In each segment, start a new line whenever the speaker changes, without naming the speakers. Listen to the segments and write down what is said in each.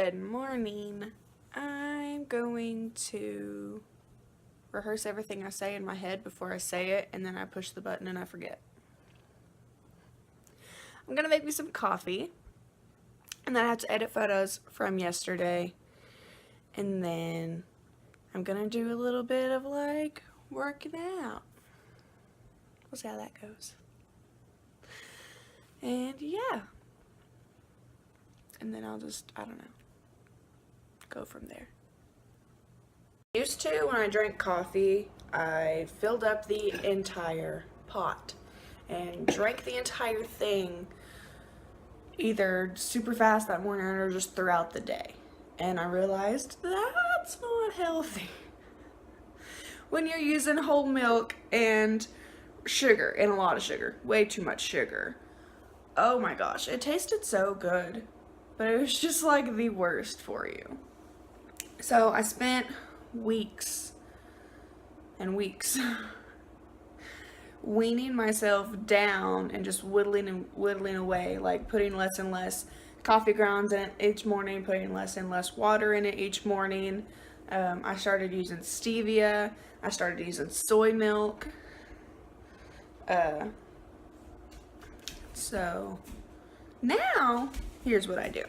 Good morning. I'm going to rehearse everything I say in my head before I say it, and then I push the button and I forget. I'm gonna make me some coffee, and then I have to edit photos from yesterday, and then I'm gonna do a little bit of like working out. We'll see how that goes. And yeah. And then I'll just, I don't know, go from there. Used to, when I drank coffee, I filled up the entire pot and drank the entire thing either super fast that morning or just throughout the day. And I realized that's not healthy. When you're using whole milk and sugar, and a lot of sugar, way too much sugar. Oh my gosh, it tasted so good, but it was just like the worst for you. So I spent weeks and weeks weaning myself down and just whittling away, like putting less and less coffee grounds in it each morning, putting less and less water in it each morning. I started using stevia. I started using soy milk. So now here's what I do.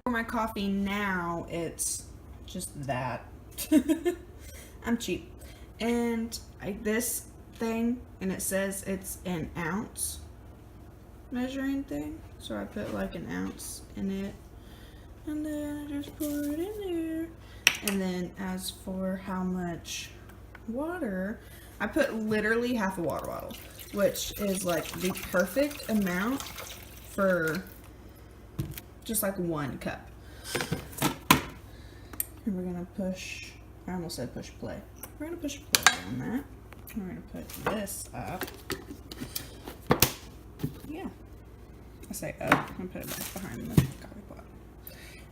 For my coffee now, it's just that. I'm cheap. And this thing, and it says it's an ounce measuring thing. So I put like an ounce in it. And then I just pour it in there. And then as for how much water, I put literally half a water bottle, which is like the perfect amount for just like 1 cup. And we're gonna push, I almost said push play. We're gonna push play on that. We're gonna put this up. Yeah. I say up, I'm gonna put it back behind the coffee pot.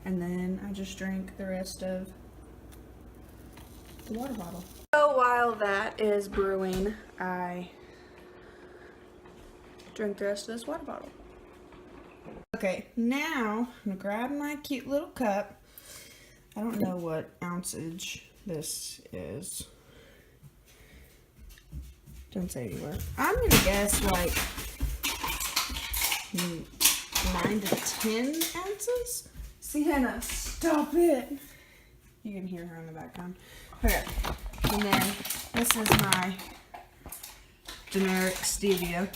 And then I just drink the rest of the water bottle. So while that is brewing, I drink the rest of this water bottle. Okay, now I'm gonna grab my cute little cup. I don't know what ounceage this is. Don't say anywhere. I'm gonna guess like 9 to 10 ounces. Sienna, stop it. You can hear her in the background. Okay, and then this is my generic stevia.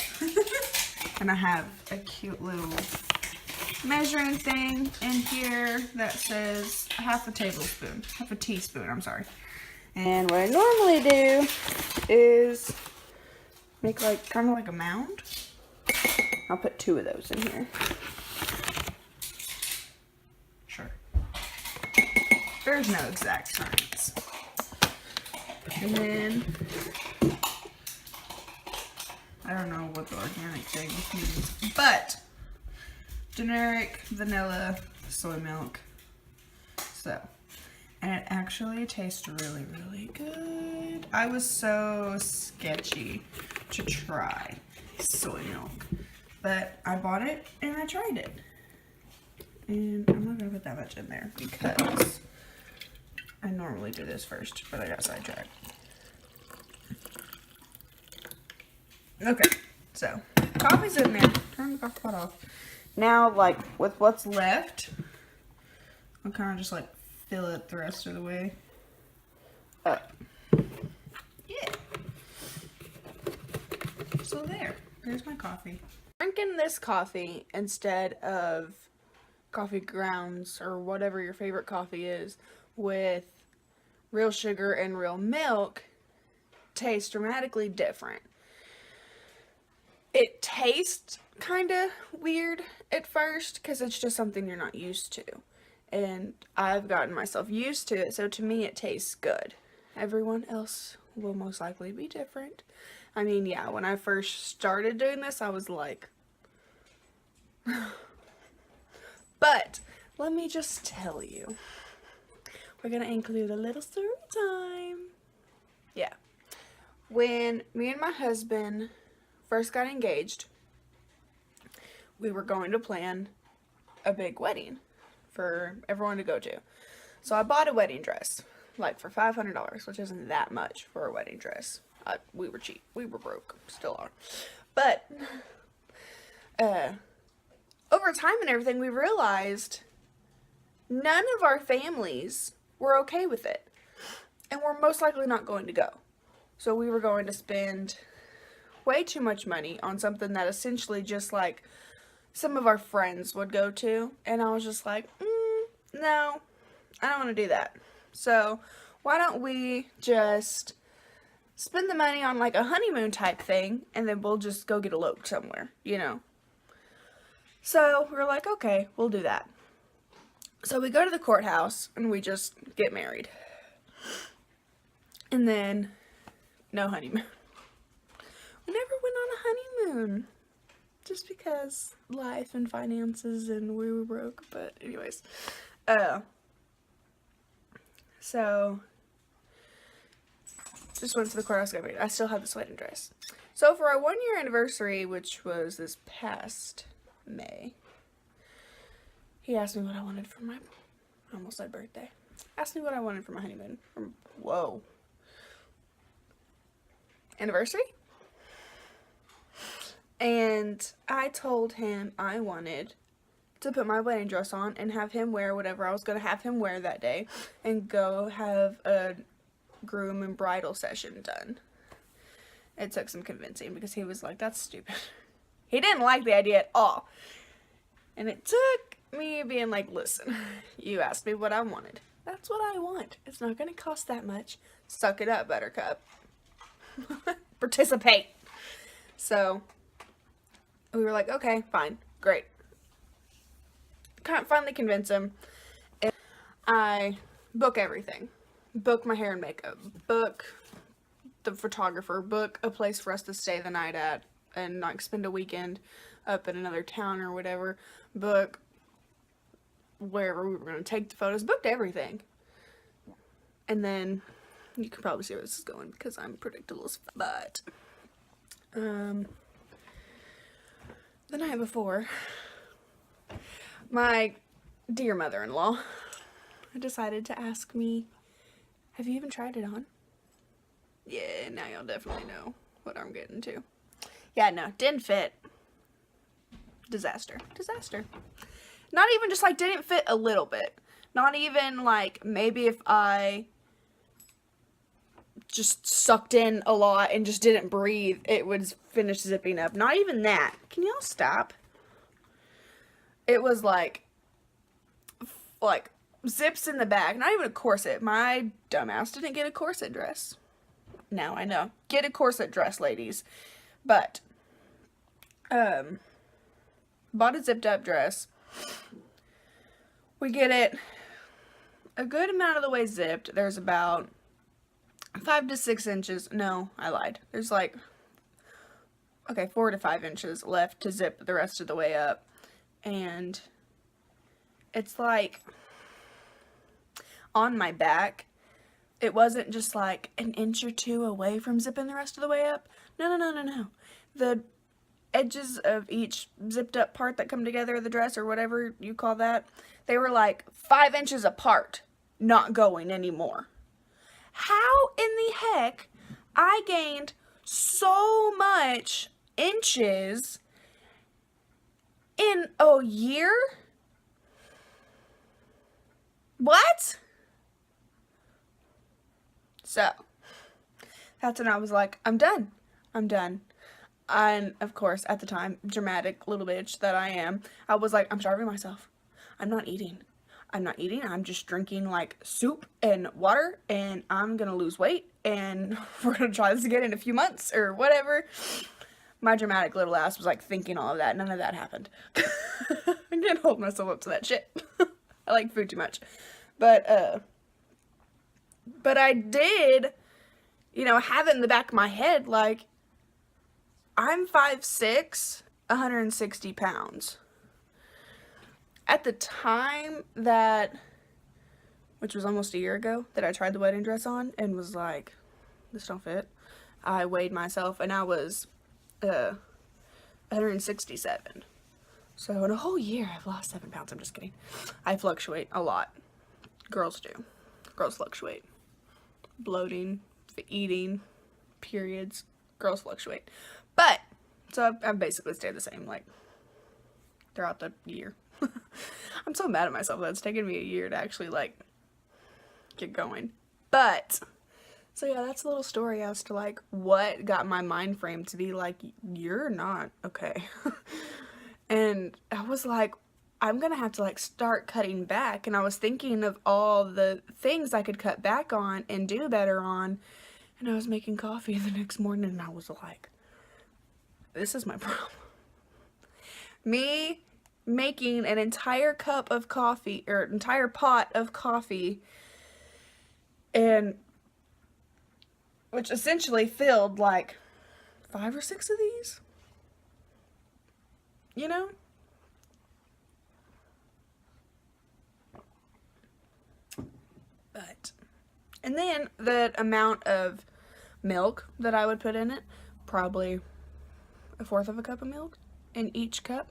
And I have a cute little measuring thing in here that says half a teaspoon, I'm sorry. And what I normally do is make like kind of like a mound. I'll put 2 of those in here. Sure. There's no exact science. And then I don't know what the organic thing means, but generic vanilla soy milk. So, and it actually tastes really, really good. I was so sketchy to try soy milk, but I bought it and I tried it. And I'm not gonna put that much in there because I normally do this first, but I got sidetracked. Okay, so coffee's in there. Turn the coffee pot off. Now, like, with what's left, I'll kind of just, like, fill it the rest of the way up. Yeah. So there's my coffee. Drinking this coffee instead of coffee grounds or whatever your favorite coffee is with real sugar and real milk tastes dramatically different. It tastes kind of weird at first because it's just something you're not used to, and I've gotten myself used to it, so to me it tastes good. Everyone else will most likely be different. I mean, yeah, when I first started doing this I was like but let me just tell you, we're gonna include a little story time. Yeah, when me and my husband first got engaged, we were going to plan a big wedding for everyone to go to. So I bought a wedding dress, like for $500, which isn't that much for a wedding dress. We were cheap. We were broke. Still are. But over time and everything, we realized none of our families were okay with it. And we're most likely not going to go. So we were going to spend way too much money on something that essentially just like some of our friends would go to. And I was just like, no, I don't want to do that. So why don't we just spend the money on like a honeymoon type thing, and then we'll just go get eloped somewhere, you know? So we're like, okay, we'll do that. So we go to the courthouse and we just get married. And then, no honeymoon. We never went on a honeymoon. Just because life and finances and we were broke. But anyways. So, just went to the courthouse, got married. I still have this wedding dress. So for our 1-year anniversary, which was this past May, he asked me what I wanted for my, I almost said birthday. Asked me what I wanted for my honeymoon. Whoa. Anniversary? And I told him I wanted to put my wedding dress on and have him wear whatever I was going to have him wear that day and go have a groom and bridal session done. It took some convincing because he was like, that's stupid. He didn't like the idea at all. And it took me being like, listen, you asked me what I wanted. That's what I want. It's not going to cost that much. Suck it up, buttercup. Participate. So we were like, okay, fine, great. Can't finally convince him. And I book everything. Book my hair and makeup. Book the photographer. Book a place for us to stay the night at and like spend a weekend up in another town or whatever. Book wherever we were going to take the photos. Booked everything. And then you can probably see where this is going because I'm predictable as fuck. But the night before, my dear mother-in-law decided to ask me, have you even tried it on? Yeah, now you'll definitely know what I'm getting to. Yeah, no, didn't fit. Disaster. Disaster. Not even just like didn't fit a little bit. Not even like maybe if I just sucked in a lot and just didn't breathe, it would finish zipping up. Not even that. Can y'all stop? It was like zips in the back. Not even a corset. My dumbass didn't get a corset dress. Now I know. Get a corset dress, ladies. But, bought a zipped up dress. We get it a good amount of the way zipped. There's about 5 to 6 inches. No, I lied. There's like, okay, 4 to 5 inches left to zip the rest of the way up. And it's like on my back. It wasn't just like an inch or two away from zipping the rest of the way up. No. The edges of each zipped up part that come together, the dress or whatever you call that, they were like 5 inches apart, not going anymore. How in the heck I gained so much inches in a year? What? So, that's when I was like, I'm done. And, of course, at the time, dramatic little bitch that I am, I was like, I'm starving myself. I'm not eating. I'm just drinking, like, soup and water, and I'm gonna lose weight, and we're gonna try this again in a few months, or whatever. My dramatic little ass was, like, thinking all of that. None of that happened. I can't hold myself up to that shit. I like food too much. But I did, have it in the back of my head, like, I'm 5'6", 160 pounds. At the time that, which was almost a year ago, that I tried the wedding dress on and was like, this don't fit, I weighed myself and I was 167. So in a whole year, I've lost 7 pounds. I'm just kidding. I fluctuate a lot. Girls do. Girls fluctuate. Bloating, eating, periods. Girls fluctuate. But, so I've basically stayed the same, like, throughout the year. I'm so mad at myself that it's taken me a year to actually, like, get going. But, so yeah, that's a little story as to, like, what got my mind frame to be like, you're not okay. And I was like, I'm gonna have to, like, start cutting back. And I was thinking of all the things I could cut back on and do better on. And I was making coffee the next morning and I was like, this is my problem. Me making an entire cup of coffee, or entire pot of coffee, and which essentially filled like 5 or 6 of these, you know? But, and then the amount of milk that I would put in it, probably 1/4 of a cup of milk in each cup.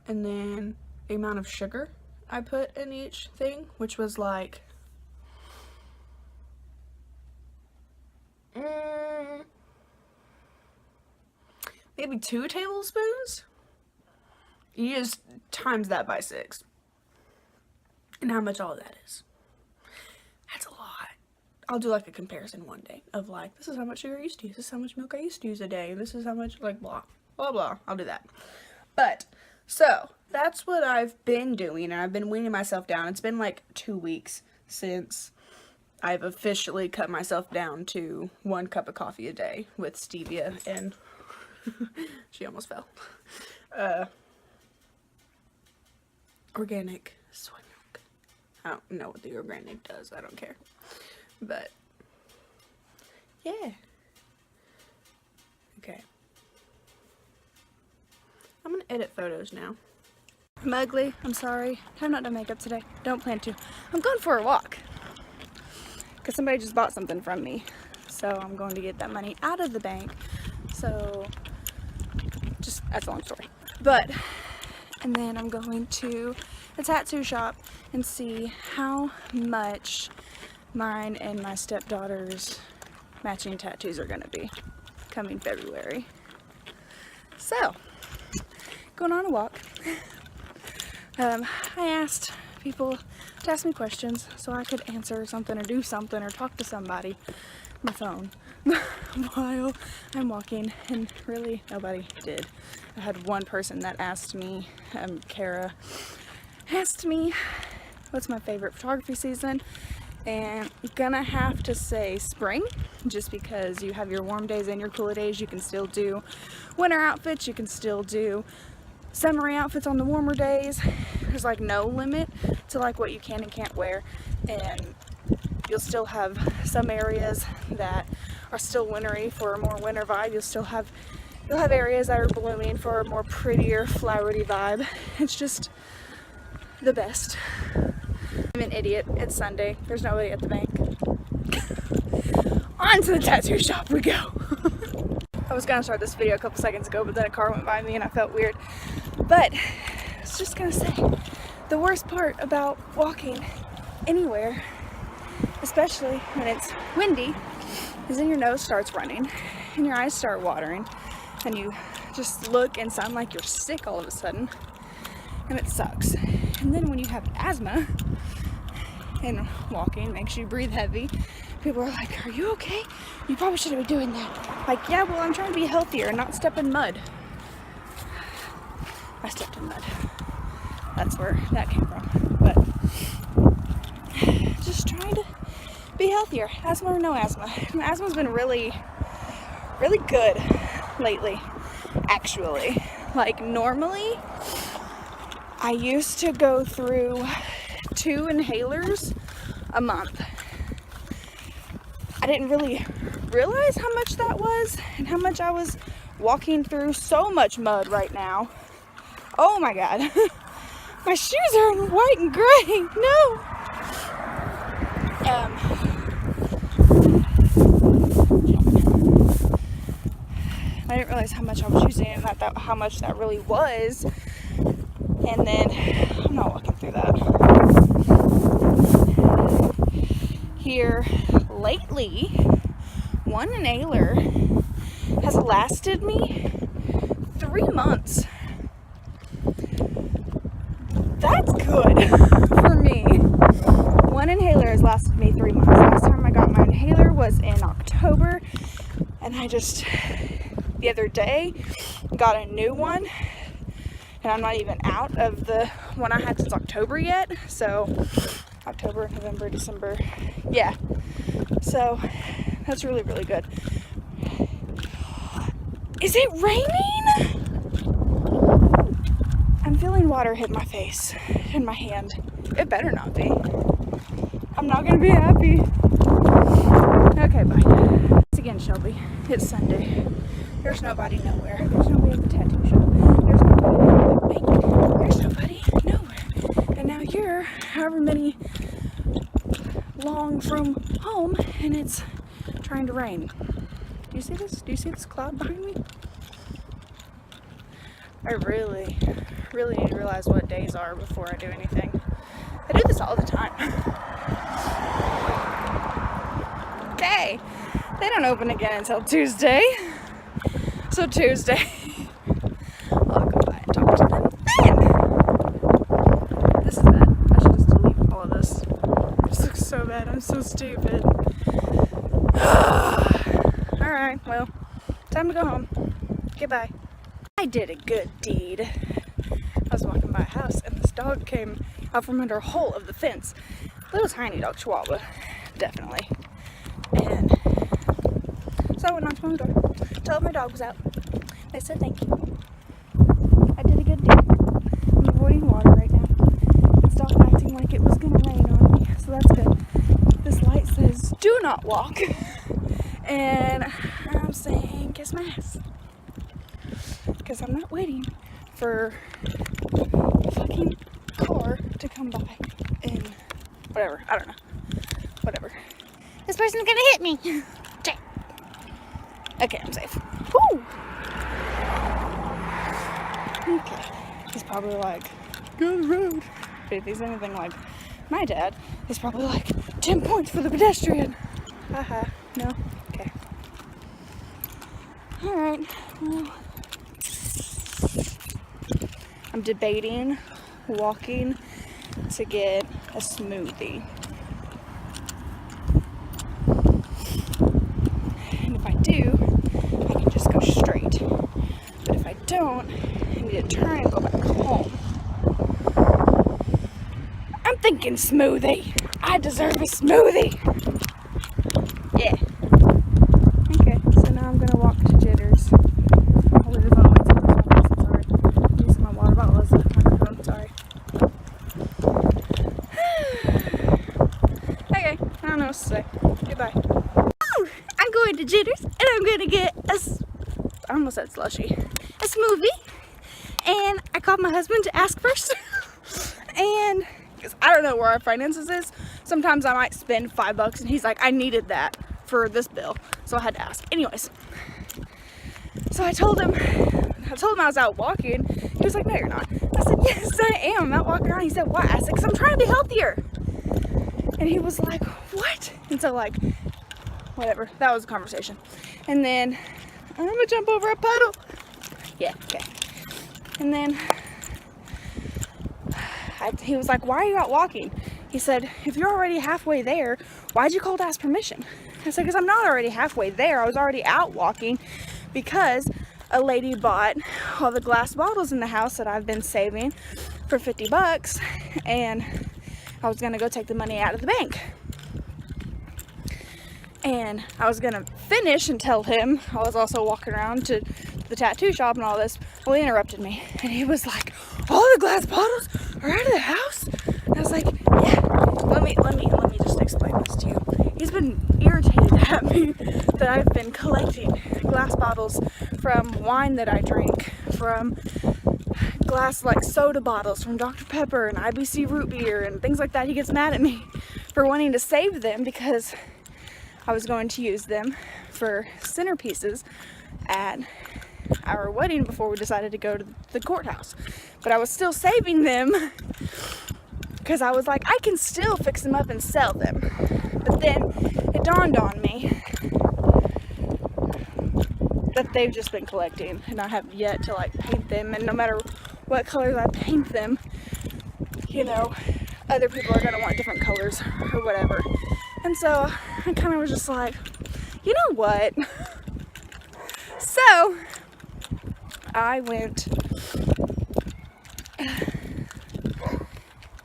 And then the amount of sugar I put in each thing, which was like maybe 2 tablespoons. You just times that by 6. And how much all of that is. That's a lot. I'll do like a comparison one day of like, this is how much sugar I used to use, this is how much milk I used to use a day, this is how much, like, blah, blah, blah. I'll do that. But, so, that's what I've been doing, and I've been weaning myself down. It's been like 2 weeks since I've officially cut myself down to 1 cup of coffee a day with stevia and she almost fell. Organic soy milk. I don't know what the organic does. I don't care. But, yeah. Okay. I'm gonna edit photos now. I'm ugly. I'm sorry. I've not done makeup today. Don't plan to. I'm going for a walk. Because somebody just bought something from me. So I'm going to get that money out of the bank. So, just, that's a long story. But, and then I'm going to a tattoo shop and see how much mine and my stepdaughter's matching tattoos are going to be coming February. So, going on a walk. I asked people to ask me questions so I could answer something or do something or talk to somebody on my phone while I'm walking, and really nobody did. I had one person that asked me, Kara, asked me what's my favorite photography season, and I'm gonna have to say spring, just because you have your warm days and your cooler days. You can still do winter outfits, you can still do summery outfits on the warmer days. There's like no limit to like what you can and can't wear, and you'll still have some areas that are still wintry for a more winter vibe. You'll have areas that are blooming for a more prettier flowery vibe. It's just the best. I'm an idiot. It's Sunday. There's nobody at the bank. On to the tattoo shop we go. I was gonna start this video a couple seconds ago, but then a car went by me and I felt weird. But I was just gonna say, the worst part about walking anywhere, especially when it's windy, is then your nose starts running and your eyes start watering and you just look and sound like you're sick all of a sudden, and it sucks. And then when you have asthma and walking makes you breathe heavy, people are like, are you okay? You probably shouldn't be doing that. Like, yeah, well, I'm trying to be healthier and not step in mud. I stepped in mud. That's where that came from. But just trying to be healthier, asthma or no asthma. My asthma's been really, really good lately, actually. Like, normally, I used to go through 2 inhalers a month. I didn't really realize how much that was and how much I was walking through so much mud right now. Oh my god. My shoes are in white and gray. No. I didn't realize how much I was using and how much that really was And then, I'm not walking through that. Here lately, one inhaler has lasted me 3 months. That's good for me. One inhaler has lasted me 3 months. Last time I got my inhaler was in October, and I just, the other day, got a new one, and I'm not even out of the one I had since October yet. So October, November, December, yeah. So that's really, really good. Is it raining? I'm feeling water hit my face and my hand. It better not be. I'm not gonna be happy. Okay, bye. Once again, Shelby, it's Sunday. There's nobody nowhere. There's nobody at the tattoo shop. There's nobody at the bank. There's nobody nowhere. And now you're however many long from home, and it's trying to rain. Do you see this? Do you see this cloud behind me? I really need to realize what days are before I do anything. I do this all the time. Okay, they don't open again until Tuesday. So Tuesday, I'll go by and talk to them then. This is bad. I should just delete all of this. This looks so bad. I'm so stupid. Alright, well, time to go home. Goodbye. I did a good deed. I was walking by a house and this dog came out from under a hole of the fence. Little tiny dog, Chihuahua, definitely. And so I went on to my door, told my dog was out. They said thank you. I did a good deed. I'm avoiding water right now. It stopped acting like it was gonna rain on me, so that's good. This light says do not walk. And I'm saying kiss my ass. Because I'm not waiting for a fucking car to come by and whatever. I don't know. Whatever. This person's gonna hit me. Okay, I'm safe. Woo! Okay. He's probably like, go to the road. But if he's anything like my dad, he's probably like, 10 points for the pedestrian. Haha. No? Okay. Alright. Well, I'm debating walking to get a smoothie. And if I do, I can just go straight. But if I don't, I need to turn and go back home. I'm thinking smoothie. I deserve a smoothie. Yeah. Okay, so now I'm gonna walk to Jitters. I'll leave the phone away till there's one. I'm sorry. I'm using my water bottle as a microphone. Sorry. Okay, I don't know what to say. Goodbye. Ooh, I'm going to Jitters and I'm gonna get I almost said slushy. A smoothie. And I called my husband to ask first. And because I don't know where our finances is. Sometimes I might spend $5 and he's like, I needed that for this bill. So I had to ask. Anyways. So I told him I was out walking. He was like, no, you're not. I said, yes, I am. I'm out walking around. He said, why? I said, because I'm trying to be healthier. And he was like, what? And so like, whatever. That was a conversation. And then, I'm going to jump over a puddle. Yeah, okay. And then, he was like, why are you out walking? He said, if you're already halfway there, why'd you call to ask permission? I said, because I'm not already halfway there. I was already out walking because a lady bought all the glass bottles in the house that I've been saving for $50, and I was gonna go take the money out of the bank. And I was gonna finish and tell him I was also walking around to the tattoo shop and all this. Well, he interrupted me and he was like, all the glass bottles are out of the house? And I was like, yeah, let me just explain this to you. He's been irritated at me that I've been collecting glass bottles from wine that I drink, from glass like soda bottles, from Dr. Pepper and IBC root beer and things like that. He gets mad at me for wanting to save them because I was going to use them for centerpieces at
our wedding before we decided to go to the courthouse. But I was still saving them because I was like, I can still fix them up and sell them. But then it dawned on me that they've just been collecting and I have yet to like paint them, and no matter what colors I paint them, you know, other people are going to want different colors or whatever. And so I kind of was just like, you know what? So I went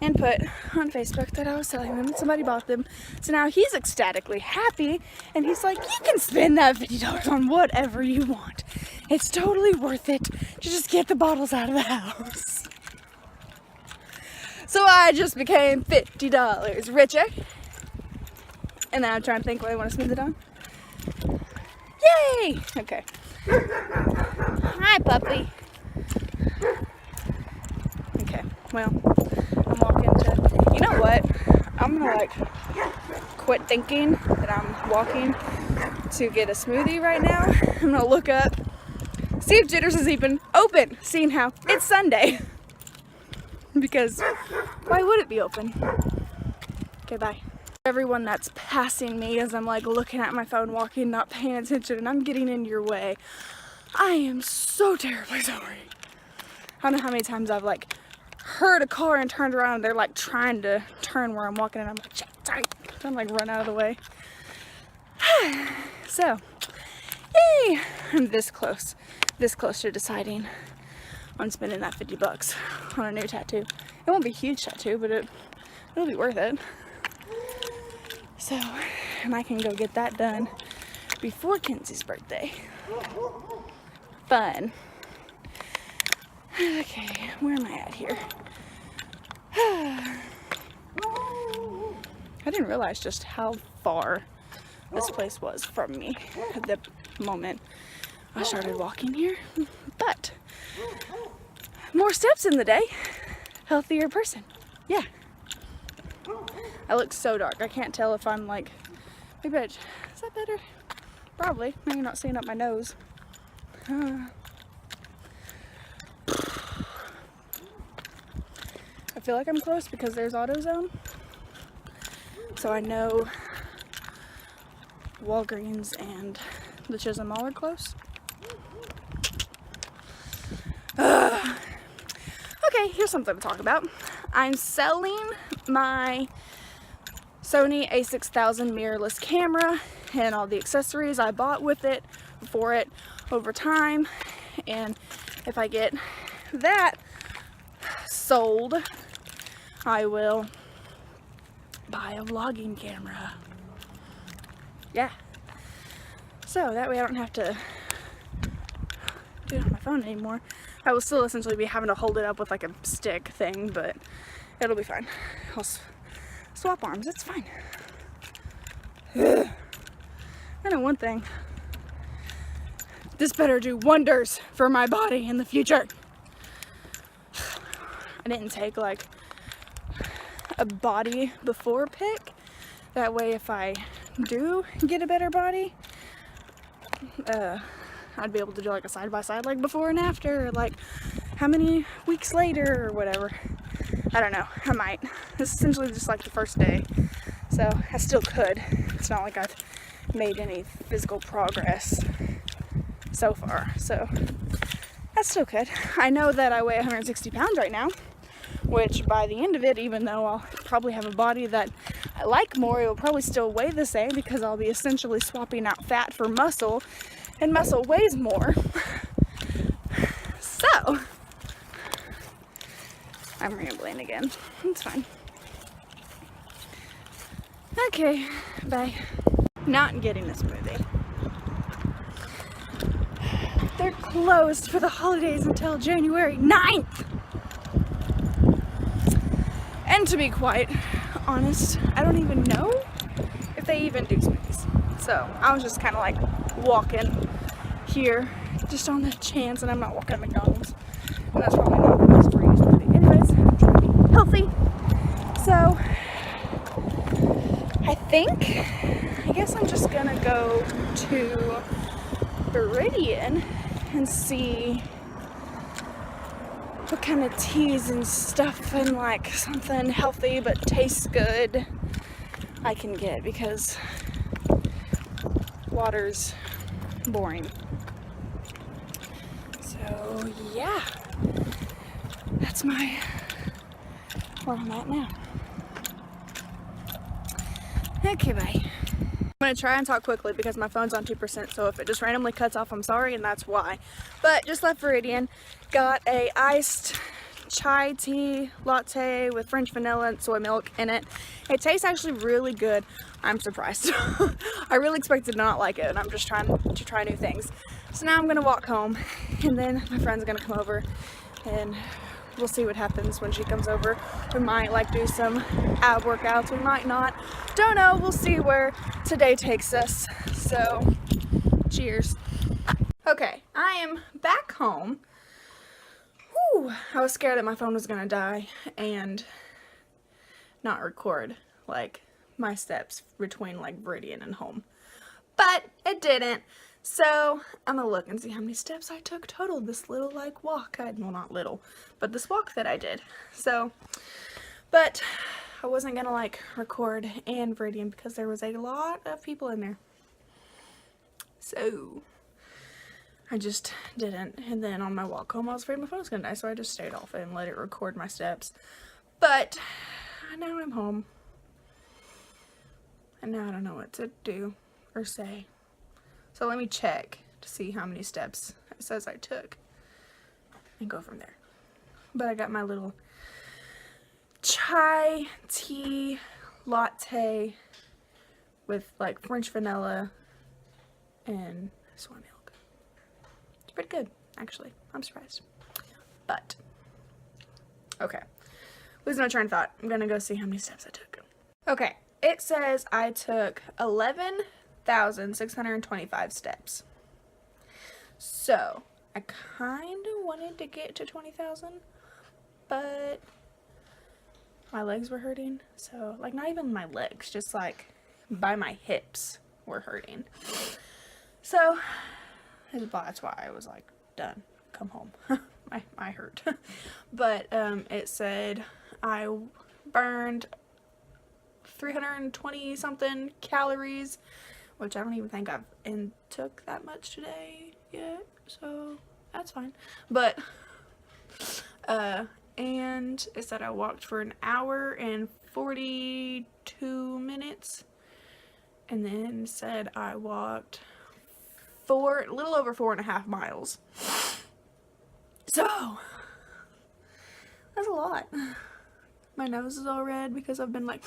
and put on Facebook that I was selling them and somebody bought them. So now he's ecstatically happy and he's like, you can spend that $50 on whatever you want. It's totally worth it to just get the bottles out of the house. So I just became $50 richer. And now I'm trying to think what I want to spend it on. Yay! Okay. Hi, puppy. Okay, well, I'm walking to, you know what? I'm gonna like quit thinking that I'm walking to get a smoothie right now. I'm gonna look up, see if Jitters is even open, seeing how it's Sunday. Because why would it be open? Okay, bye. Everyone that's passing me as I'm like looking at my phone, walking, not paying attention, and I'm getting in your way. I am so terribly sorry. I don't know how many times I've like heard a car and turned around and they're like trying to turn where I'm walking and I'm like, shit, sorry. I'm like run out of the way. So, yay! I'm this close to deciding on spending that $50 on a new tattoo. It won't be a huge tattoo, but it'll be worth it. So, and I can go get that done before Kenzie's birthday. Fun. Okay, where am I at here? I didn't realize just how far this place was from me at the moment I started walking here. But more steps in the day, healthier person. Yeah. I look so dark. I can't tell if I'm like, maybe is that better? Probably. Now you're not seeing up my nose. I feel like I'm close because there's AutoZone. So I know Walgreens and the Chisholm Mall are close. Okay, here's something to talk about. I'm selling my Sony a6000 mirrorless camera and all the accessories I bought with it for it over time, and if I get that sold, I will buy a vlogging camera. Yeah, so that way I don't have to do it on my phone anymore. I will still essentially be having to hold it up with like a stick thing, but it'll be fine. I'll swap arms, it's fine. Ugh. I know one thing. This better do wonders for my body in the future. I didn't take like a body before pic. That way if I do get a better body, I'd be able to do like a side-by-side like before and after, or like how many weeks later or whatever. I don't know, I might. This is essentially just like the first day, so I still could. It's not like I've made any physical progress so far, so I still could. I know that I weigh 160 pounds right now, which by the end of it, even though I'll probably have a body that I like more, it will probably still weigh the same because I'll be essentially swapping out fat for muscle, and muscle weighs more. So, I'm rambling again. It's fine. Okay, bye. Not getting a smoothie. They're closed for the holidays until January 9th. And to be quite honest, I don't even know if they even do smoothies. So I was just kind of like walking here just on the chance, and I'm not walking to McDonald's. And that's probably not the best for you smoothie. Anyways, I'm trying to be healthy. So I guess I'm just gonna go to Meridian and see what kind of teas and stuff and like something healthy but tastes good I can get, because water's boring. So yeah, that's where I'm at now. Okay, bye. I'm gonna try and talk quickly because my phone's on 2%, so if it just randomly cuts off, I'm sorry, and that's why. But just left Veridian, got a iced chai tea latte with French vanilla and soy milk in it. It tastes actually really good. I'm surprised. I really expected to not like it, and I'm just trying to try new things. So now I'm gonna walk home, and then my friend's gonna come over, and we'll see what happens when she comes over. We might like do some ab workouts, we might not. Don't know, we'll see where today takes us. So, cheers. Okay, I am back home. Whew, I was scared that my phone was gonna die and not record like my steps between like Veridian and home. But it didn't. So I'm gonna look and see how many steps I took total this little like walk. Well, not little, but this walk that I did. So, but I wasn't gonna like record and Veridian because there was a lot of people in there. So I just didn't. And then on my walk home, I was afraid my phone was gonna die, so I just stayed off it and let it record my steps. But now I'm home. And now I don't know what to do or say. So let me check to see how many steps it says I took and go from there. But I got my little chai tea latte with like French vanilla and soy milk. It's pretty good, actually. I'm surprised. But, okay. Losing my train of thought. I'm gonna go see how many steps I took. Okay, it says I took 11,625 steps. So, I kind of wanted to get to 20,000, but my legs were hurting. So, like, not even my legs, just like by my hips were hurting. So, that's why I was like, done, come home. my hurt. But it said I burned 320 something calories, which I don't even think I've took that much today yet, so that's fine. But and it said I walked for an hour and 42 minutes, and then said I walked a little over 4.5 miles. So that's a lot. My nose is all red because I've been like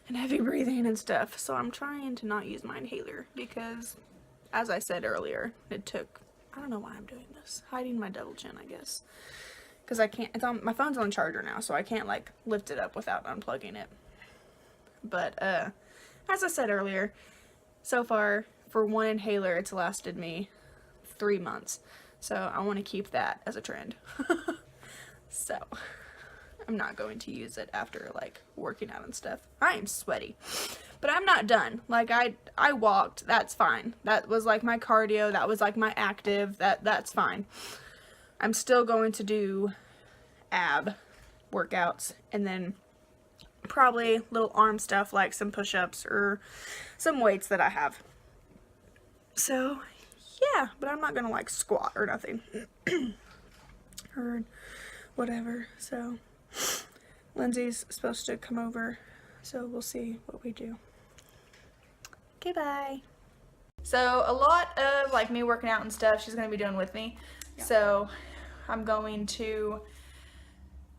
and heavy breathing and stuff. So I'm trying to not use my inhaler because, as I said earlier, it took, I don't know why I'm doing this, hiding my double chin, I guess, because I can't, my phone's on charger now, so I can't like lift it up without unplugging it. But as I said earlier, so far for one inhaler it's lasted me 3 months, so I want to keep that as a trend. So I'm not going to use it after like working out and stuff. I am sweaty, but I'm not done. Like I walked, that's fine. That was like my cardio, that was like my active, that's fine. I'm still going to do ab workouts and then probably little arm stuff like some push-ups or some weights that I have. So yeah, but I'm not gonna like squat or nothing or whatever. So Lindsay's supposed to come over, so we'll see what we do. Okay, bye. So a lot of like me working out and stuff she's gonna be doing with me. Yeah. So I'm going to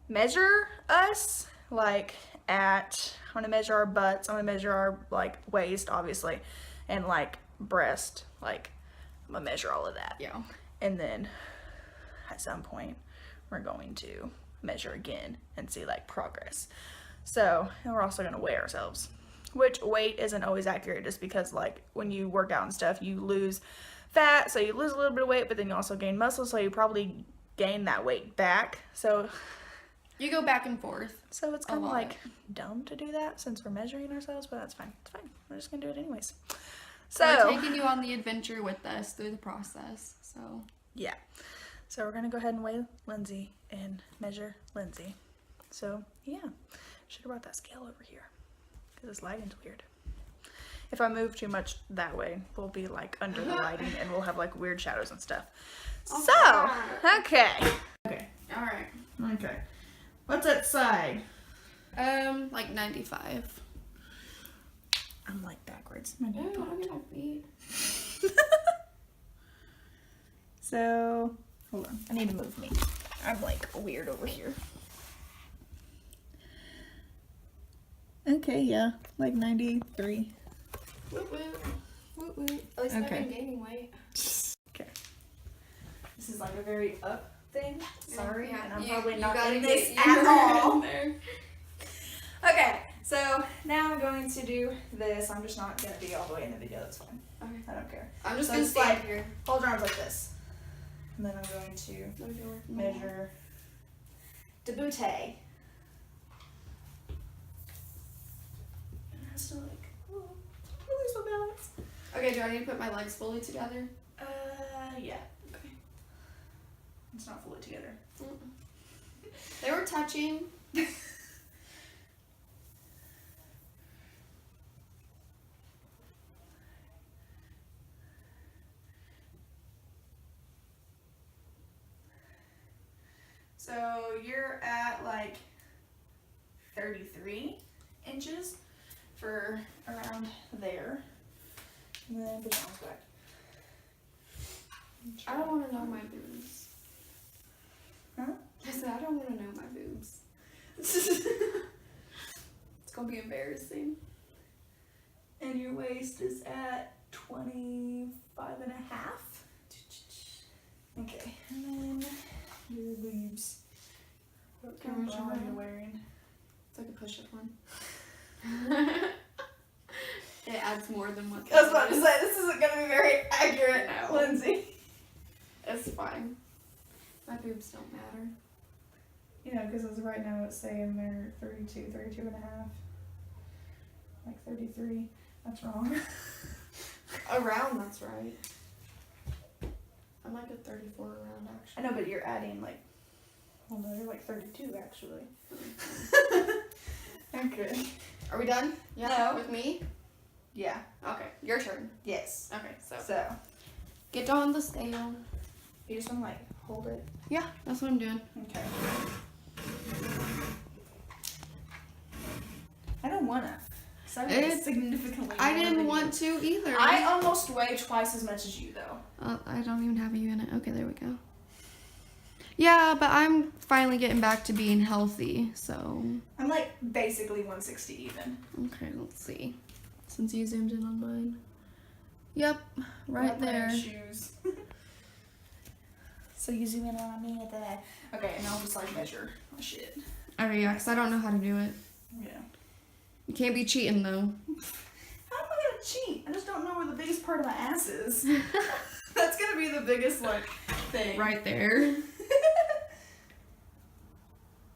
measure us like I'm gonna measure our butts, I'm gonna measure our like waist obviously, and like breast, like I'm gonna measure all of that.
Yeah.
And then at some point we're going to measure again and see like progress. So, and we're also gonna weigh ourselves, which weight isn't always accurate just because like when you work out and stuff you lose fat, so you lose a little bit of weight, but then you also gain muscle, so you probably gain that weight back. So
you go back and forth.
So it's kind of like dumb to do that since we're measuring ourselves, but that's fine. It's fine. We're just gonna do it anyways. So
we're taking you on the adventure with us through the process. So
yeah. So we're gonna go ahead and weigh Lindsay and measure Lindsay. So yeah, should have brought that scale over here because this lighting's weird. If I move too much that way, we'll be like under the lighting and we'll have like weird shadows and stuff. So, okay. Okay.
all right.
Okay. What's that side?
Like 95.
I'm like backwards.
Oh, look at my feet.
So, hold on. I need to move me. I'm like weird over here. Okay, yeah. Like 93.
Woot woot. Woot woot. At least I've
Okay.
been gaining weight.
Okay. This is like a very up thing. Sorry,
Yeah,
and I'm
you-
probably
you
not
gotta
in
get
this
you
at all.
in there.
Okay, so now I'm going to do this. I'm just not going to be all the way in the video. That's fine.
Okay.
I don't care.
I'm just
So
gonna
it's
stand
like-
here.
Hold your arms like this. And then I'm going to measure debute. And I still like, oh, really so balanced.
Okay, do I need to put my legs fully together?
Yeah. Okay. It's not fully together.
They were touching.
So you're at like 33 inches for around there. And then put your arms back.
I don't want to know my boobs.
Huh?
I said I don't want to know my boobs. It's gonna be embarrassing.
And your waist is at 25 and a half. Okay, and then your boobs. What kind of
Can I
bra are
show
you
you?
wearing?
It's like a push-up one. It adds more than what.
I was about to say, this isn't going to be very accurate,
No.
Lindsay.
It's fine. My boobs don't matter.
You know, because as of right now it's saying they're 32, 32 and a half. Like 33. That's wrong.
Around, that's right. I'm like a 34 around
I
actually.
know, but you're adding like, well no, you're like 32 actually. Okay.
Are we done?
No.
With me?
Yeah.
Okay, your turn.
Yes.
Okay, so
So,
get on the scale.
you just want to like hold it.
Yeah, that's what I'm doing.
Okay. I don't want to. So
It's-
significantly
I
more
didn't
than
want
you.
to either.
I almost weigh twice as much as you though.
I don't even have a U in it. Okay, there we go. Yeah, but I'm finally getting back to being healthy, so.
I'm like basically 160 even.
Okay, let's see. Since you zoomed in on mine. Yep, right
I'm wearing
there.
Shoes. So you zoom in on me at that. Okay, and I'll just like measure my shit.
Okay, yeah, because I don't know how to do it.
Yeah.
You can't be cheating though.
How am I gonna cheat? I just don't know where the biggest part of my ass is. That's gonna be the biggest like thing.
Right there.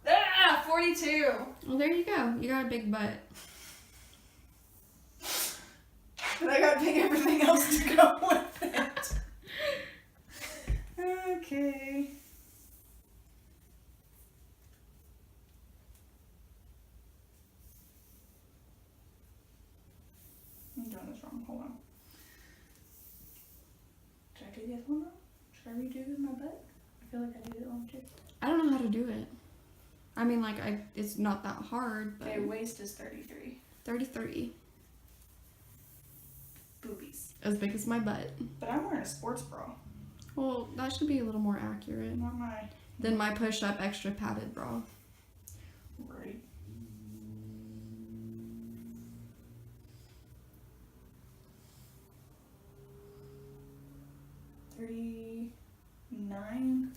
Ah, 42.
Well, there you go. You got a big butt.
And I gotta pick everything else to go with it. Okay. I'm doing this wrong. Hold on. Should I do the other one though? Should I redo my butt? I feel like I did it wrong too.
I don't know how to do it. I mean, like, it's not that hard, but
Okay, waist is 33.
33.
Boobies.
As big as my butt.
But I'm wearing a sports bra.
Well, that should be a little more accurate
Not my
than my push-up extra padded bra.
right. $39.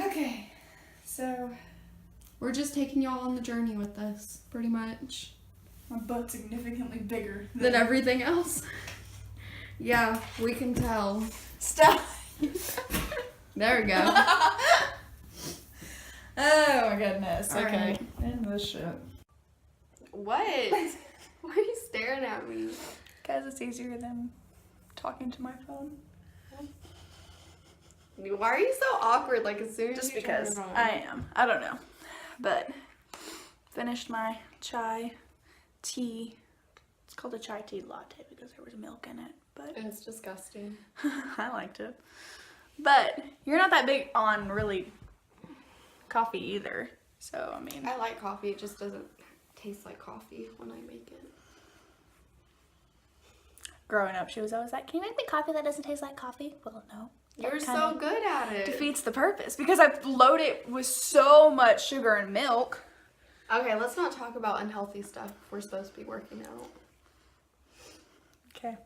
Okay, so
We're just taking y'all on the journey with us, pretty much.
my butt's significantly bigger
Than everything else. Yeah, we can tell.
Stop.
There we go.
Oh my goodness.
All
Okay.
right.
End this shit.
What? Why are you staring at me?
Because it's easier than talking to my phone.
Why are you so awkward? Like as soon as
Just
you turn
because
it on?
I am. I don't know. But finished my chai tea. It's called a chai tea latte because there was milk in it. But
And it's disgusting.
I liked it. But you're not that big on really coffee either. So, I mean.
I like coffee. It just doesn't taste like coffee when I make it.
Growing up, she was always like, "Can you make me coffee that doesn't taste like coffee?" Well, no.
You're
That
so
kinda
good at it.
defeats the purpose because I load it with so much sugar and milk.
Okay, let's not talk about unhealthy stuff. We're supposed to be working out.
Okay.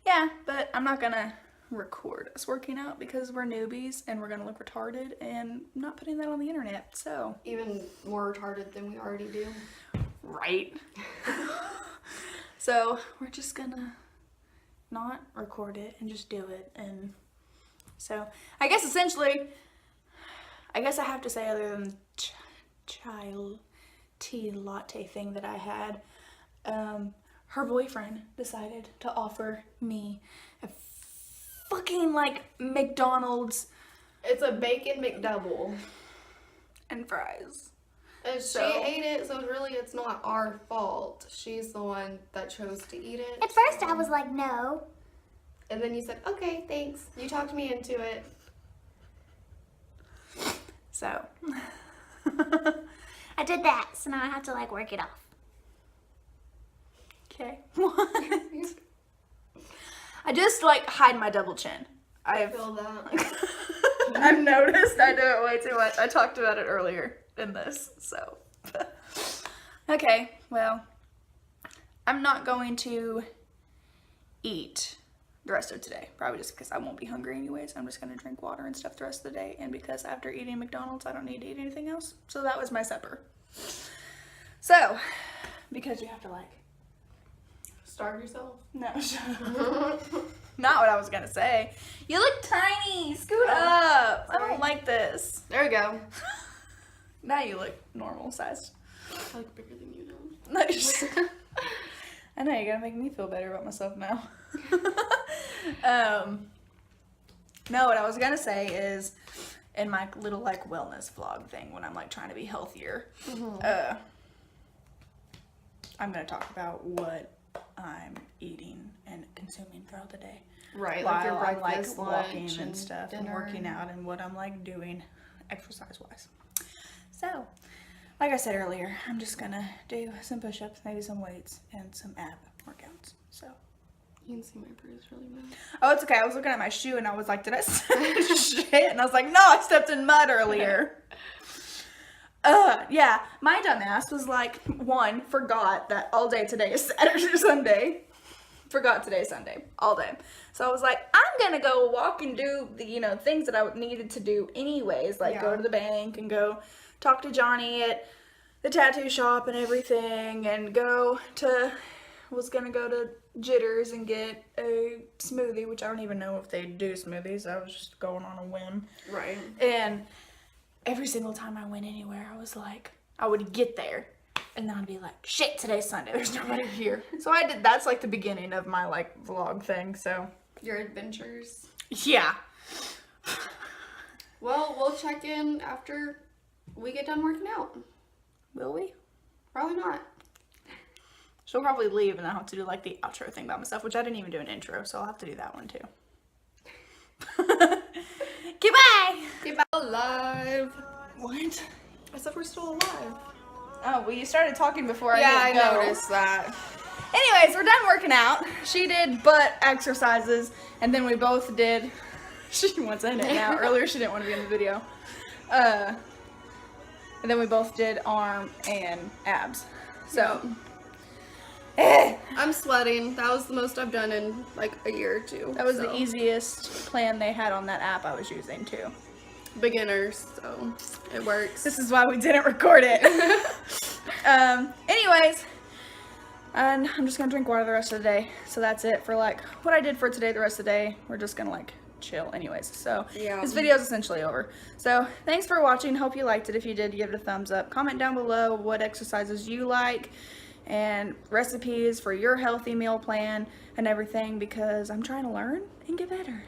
Yeah, but I'm not gonna record us working out because we're newbies and we're gonna look retarded and I'm not putting that on the internet. So,
Even more retarded than we already do.
right. So, we're just gonna not record it and just do it. And so, I guess essentially, I have to say, other than chai tea latte thing that I had, her boyfriend decided to offer me a fucking like McDonald's
It's a bacon McDouble.
and fries.
And
So-
she ate it, so really it's not our fault. She's the one that chose to eat it.
At first, I was like, no.
And then you said, okay, thanks. You talked me into it.
So,
I did that, so now I have to like work it off.
okay. I just like hide my double chin.
I feel that.
I've noticed I do it way too much. I talked about it earlier in this, so. Okay, well, I'm not going to eat the rest of today. Probably just because I won't be hungry anyways. I'm just going to drink water and stuff the rest of the day. And because after eating McDonald's, I don't need to eat anything else. So that was my supper. So, because you have to like,
Starve yourself.
no, shut up. Not what I was gonna say. You look tiny. Scoot up. I
sorry.
don't like this.
There we go.
Now you look normal sized.
I look bigger than you know.
Nice. I know you're gonna make me feel better about myself now. No, what I was gonna say is in my little like wellness vlog thing when I'm like trying to be healthier. I'm gonna talk about what I'm eating and consuming throughout the day.
Right,
While
like your
I'm like
breakfast,
walking
lunch,
and stuff and
dinner.
working out and what I'm like doing exercise wise. So, like I said earlier, I'm just gonna do some push-ups, maybe some weights, and some ab workouts. So,
You can see my bruise really bad.
oh, it's okay. I was looking at my shoe and I was like, did I step in shit? And I was like, no, I stepped in mud earlier. Yeah, my dumbass was like, one, forgot that all day today is Saturday or Sunday. Forgot today's Sunday, all day. So I was like, I'm gonna go walk and do the, things that I needed to do anyways, like go
Yeah.
to the bank and go talk to Johnny at the tattoo shop and everything, and was gonna go to Jitters and get a smoothie, which I don't even know if they do smoothies. I was just going on a whim.
Right.
And every single time I went anywhere, I was like, I would get there and then I'd be like, shit, today's Sunday. There's nobody here. So that's like the beginning of my like vlog thing. So
Your adventures.
yeah.
Well, we'll check in after we get done working out.
Will we?
Probably not.
She'll probably leave and I'll have to do like the outro thing by myself, which I didn't even do an intro. So I'll have to do that one too. Goodbye.
Get back alive.
What?
I said we're still alive.
Oh, well, you started talking before
Yeah,
I
I
did go.
noticed that.
Anyways, we're done working out. She did butt exercises, and then we both did. She wants in it now. Earlier, she didn't want to be in the video. And then we both did arm and abs. So,
I'm sweating. That was the most I've done in like a year or two.
that was
so.
the easiest plan they had on that app I was using too.
Beginners, so it works.
This is why we didn't record it. Anyways, and I'm just gonna drink water the rest of the day. So that's it for like what I did for today. The rest of the day, we're just gonna like chill anyways. So
Yeah.
this video is essentially over. So thanks for watching. Hope you liked it. If you did, give it a thumbs up. Comment down below what exercises you like. and recipes for your healthy meal plan and everything, because I'm trying to learn and get better.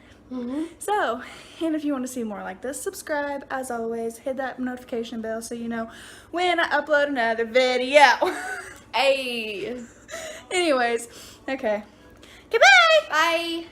So, and if you want to see more like this, subscribe. As always, hit that notification bell so you know when I upload another video.
Hey.
Anyways, okay. Goodbye.
Bye.